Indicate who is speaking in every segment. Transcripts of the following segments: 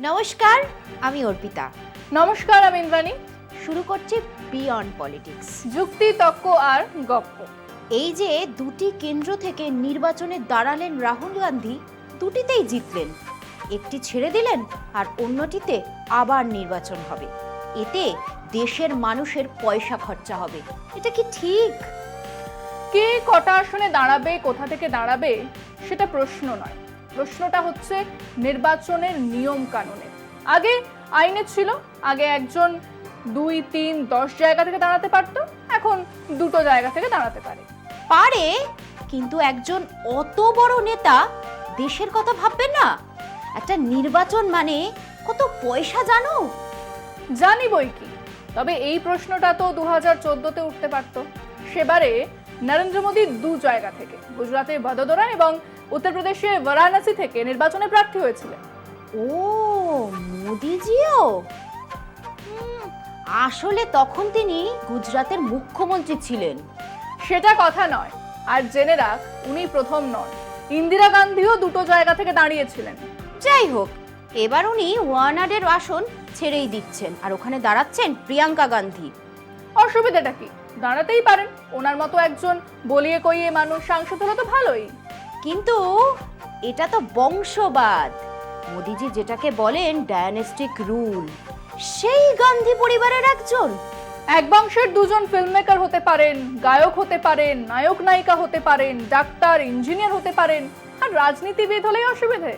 Speaker 1: নমস্কার, আমি অর্পিতা।
Speaker 2: নমস্কার, আমি ইন্দ্রাণী।
Speaker 1: শুরু করছি বিয়ন্ড পলিটিক্স,
Speaker 2: যুক্তি, তর্ক আর গপ্প।
Speaker 1: এই যে দুটি কেন্দ্র থেকে নির্বাচনে দাঁড়ালেন রাহুল গান্ধী, দুটিতেই জিতলেন। একটি ছেড়ে দিলেন আর অন্যটিতে আবার নির্বাচন হবে। এতে দেশের মানুষের পয়সা খরচা হবে। এটা কি ঠিক?
Speaker 2: কে কটা আসনে দাঁড়াবে, কোথা থেকে দাঁড়াবে সেটা প্রশ্ন নয়। প্রশ্নটা হচ্ছে নির্বাচনের নিয়ম কানুনের। আগে আইনে ছিল, আগে একজন 2, 3, 10 জায়গা থেকে দাঁড়াতে পারতো, এখন 2টো জায়গা থেকে দাঁড়াতে পারে।
Speaker 1: কিন্তু একজন অত বড় নেতা দেশের কথা ভাববেন না? একটা নির্বাচন মানে কত পয়সা জানো?
Speaker 2: জানি বই কি, তবে এই প্রশ্নটা তো 2014-তে উঠতে পারতো। সেবারে নরেন্দ্র মোদী 2 জায়গা থেকে, গুজরাটের বদোদরা এবং উত্তরপ্রদেশে বারাণসী থেকে নির্বাচনে প্রার্থী হয়েছিলেন।
Speaker 1: ও, মোদিজিও? আসলে তখন তিনি গুজরাটের মুখ্যমন্ত্রী ছিলেন।
Speaker 2: সেটা কথা নয়। আর জেনে রাখ, উনি প্রথম নন। ইন্দিরা গান্ধীও 2টো জায়গা থেকে দাঁড়িয়েছিলেন।
Speaker 1: যাই হোক, এবার উনি ওয়ানাডের আসন ছেড়েই দিচ্ছেন আর ওখানে দাঁড়াচ্ছেন প্রিয়াঙ্কা গান্ধী।
Speaker 2: অসুবিধাটা কি? দাঁড়াতেই পারেন। ওনার মতো একজন বলিয়ে কইয়ে মানুষ সাংসদ হলে তো ভালোই।
Speaker 1: কিন্তু এটা তো বংশবাদ। মোদিজি যেটাকে বলেন ডায়নেস্টিক রুল, সেই গান্ধী পরিবারের একজন।
Speaker 2: এক বংশের 2জন ফিল্ম মেকার হতে পারেন, গায়ক হতে পারেন, নায়ক নায়িকা হতে পারেন, ডাক্তার, ইঞ্জিনিয়ার হতে পারেন, আর রাজনীতিবিদ হলেই অসুবিধে।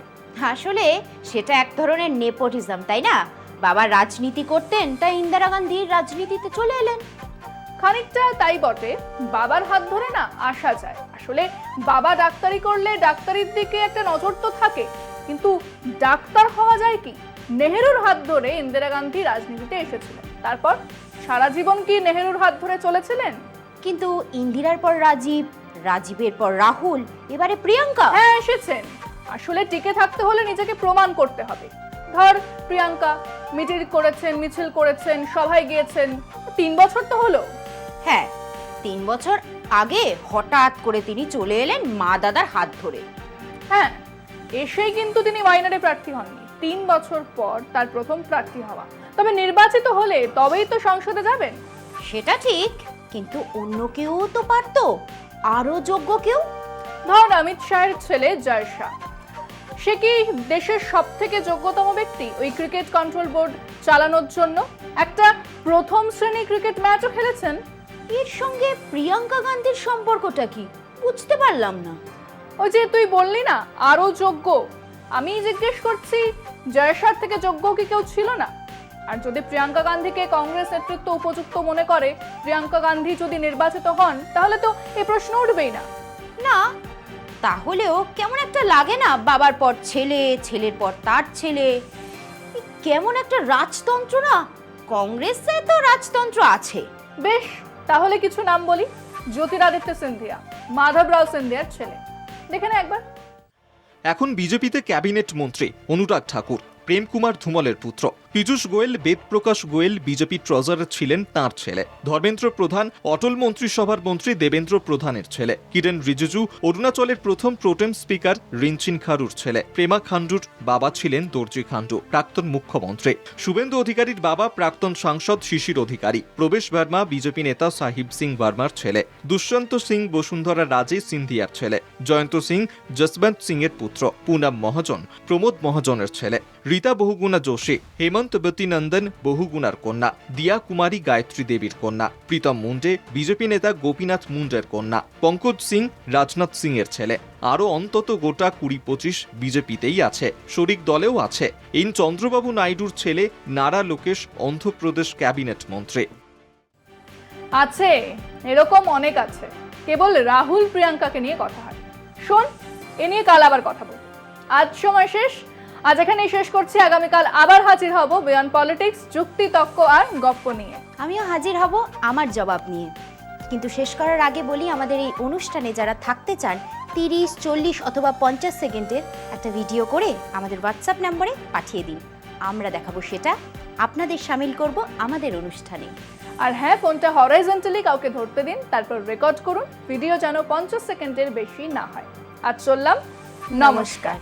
Speaker 1: আসলে সেটা এক ধরনের নেপোটিজম, তাই না? বাবা রাজনীতি করতেন, তাই ইন্দিরা গান্ধী রাজনীতিতে চলে এলেন।
Speaker 2: খানিকটা তাই বটে। বাবার হাত ধরে না আসা যায়। আসলে বাবা ডাক্তারি করলে ডাক্তারির দিকে একটা নজর তো থাকে, কিন্তু ডাক্তার হওয়া যায় কি? নেহেরুর হাত ধরে ইন্দিরা গান্ধী রাজনীতিতে এসেছিলেন। তারপর সারা জীবন কি নেহেরুর হাত ধরে চলেছিলেন?
Speaker 1: কিন্তু ইন্দিরার পর রাজীব, রাজীবের পর রাহুল, এবারে প্রিয়াঙ্কা।
Speaker 2: হ্যাঁ, এসেছেন। আসলে টিকে থাকতে হলে নিজেকে প্রমাণ করতে হবে। ধর, প্রিয়াঙ্কা মিছিল করেছেন, সভায় গিয়েছেন, 3 বছর তো হলো।
Speaker 1: হ্যাঁ, 3 বছর আগে হঠাৎ করে তিনি চলে এলেন মা দাদার হাত ধরে।
Speaker 2: হ্যাঁ, এসেই কিন্তু তিনি ওয়াইনারে প্রার্থী হননি। 3 বছর পর তার প্রথম প্রার্থী হওয়া। তবে নির্বাচিত হলে তবেই তো সংসদে যাবেন।
Speaker 1: সেটা ঠিক, কিন্তু অন্য কেউ তো পারতো, আরো যোগ্য কেউ।
Speaker 2: ধর, অমিত শাহের ছেলে জয় শাহ। সে কি দেশের সব থেকে যোগ্যতম ব্যক্তি ওই ক্রিকেট কন্ট্রোল বোর্ড চালানোর জন্য? একটা প্রথম শ্রেণী ক্রিকেট ম্যাচও খেলেছেন।
Speaker 1: এর সঙ্গে প্রিয়াঙ্কা গান্ধীর সম্পর্কটা কি বুঝতে পারলাম না।
Speaker 2: ওই যে তুই বললি না আরো যোগ্য, আমি জিজ্ঞেস করছি জয় শাহর থেকে যোগ্য কি কেউ ছিল না? আর যদি প্রিয়াঙ্কা গান্ধীকে কংগ্রেস নেতৃত্ব উপযুক্ত মনে করে, প্রিয়াঙ্কা গান্ধী যদি নির্বাচিত হন, তাহলে তো এই প্রশ্ন উঠবেই না।
Speaker 1: না, তাহলেও কেমন একটা লাগে না? বাবার পর ছেলে, ছেলের পর তার ছেলে, কেমন একটা রাজতন্ত্র না? কংগ্রেসে তো রাজতন্ত্র আছে।
Speaker 2: বেশ, তাহলে কিছু নাম বলি। জ্যোতিরাদিত্য সিন্ধিয়া, মাধবরাও সিন্ধিয়ার ছেলে। দেখে না একবার।
Speaker 3: এখন বিজেপিতে ক্যাবিনেট মন্ত্রী অনুরাগ ঠাকুর প্রেম কুমার ধুমলের পুত্র। পীযূষ গোয়েল, বেদপ্রকাশ গোয়েল বিজেপি ট্রেজারার ছিলেন তাঁর ছেলে। ধর্মেন্দ্র প্রধান অটল মন্ত্রিসভার মন্ত্রী দেবেন্দ্র প্রধানের ছেলে। কিরেন রিজিজু অরুণাচলের প্রথম প্রোটেম স্পিকার রিনচিন খারুর ছেলে। প্রেমা খান্ডুর বাবা ছিলেন দর্জি খান্ডু, প্রাক্তন মুখ্যমন্ত্রী। শুভেন্দু অধিকারীর বাবা প্রাক্তন সাংসদ শিশির অধিকারী। প্রবেশ ভার্মা বিজেপি নেতা সাহিব সিং ভার্মার ছেলে। দুষ্যন্ত সিং বসুন্ধরা রাজে সিন্ধিয়ার ছেলে। জয়ন্ত সিং যশবন্ত সিং এর পুত্র। পুনম মহাজন প্রমোদ মহাজনের ছেলে। রীতা বহুগুণা যোশী হেমন্তবতী নন্দন বহুগুণার কন্যা। দিয়া কুমারী গায়ত্রী দেবীর কন্যা। প্রীতম মুন্ডে বিজেপি নেতা গোপীনাথ মুন্ডের কন্যা। পঙ্কজ সিং রাজনাথ সিং এর ছেলে। আরো অন্তত গোটা 20-25 বিজেপিতেই আছে, শরিক দলেও আছে। এন চন্দ্রবাবু নাইডুর ছেলে নারা লোকেশ অন্ধ্রপ্রদেশ ক্যাবিনেট মন্ত্রী।
Speaker 2: আছে, এরকম অনেক আছে। কেবল রাহুল প্রিয়াঙ্কাকে নিয়ে কথা হয়। শোন, এ নিয়ে কাল আবার কথা বল। আজ সময় শেষ। আজ এখানেই শেষ করছি। আগামীকাল আবার হাজির হব বিয়ন্ড পলিটিক্স, যুক্তি, তর্ক আর গপ্প নিয়ে।
Speaker 1: আমিও হাজির হব আমার জবাব নিয়ে। কিন্তু শেষ করার আগে বলি, আমাদের এই অনুষ্ঠানে যারা থাকতে চান 30, 40 অথবা 50 সেকেন্ডের একটা ভিডিও করে আমাদের হোয়াটসঅ্যাপ নম্বরে পাঠিয়ে দিন। আমরা দেখাবো সেটা, আপনাদের সামিল করব আমাদের অনুষ্ঠানে।
Speaker 2: আর হ্যাঁ, ফোনটা হরাইজন্টালি কাউকে ধরতে দিন, তারপর রেকর্ড করুন। ভিডিও যেন 50 সেকেন্ডের বেশি না হয়। আজ চললাম, নমস্কার।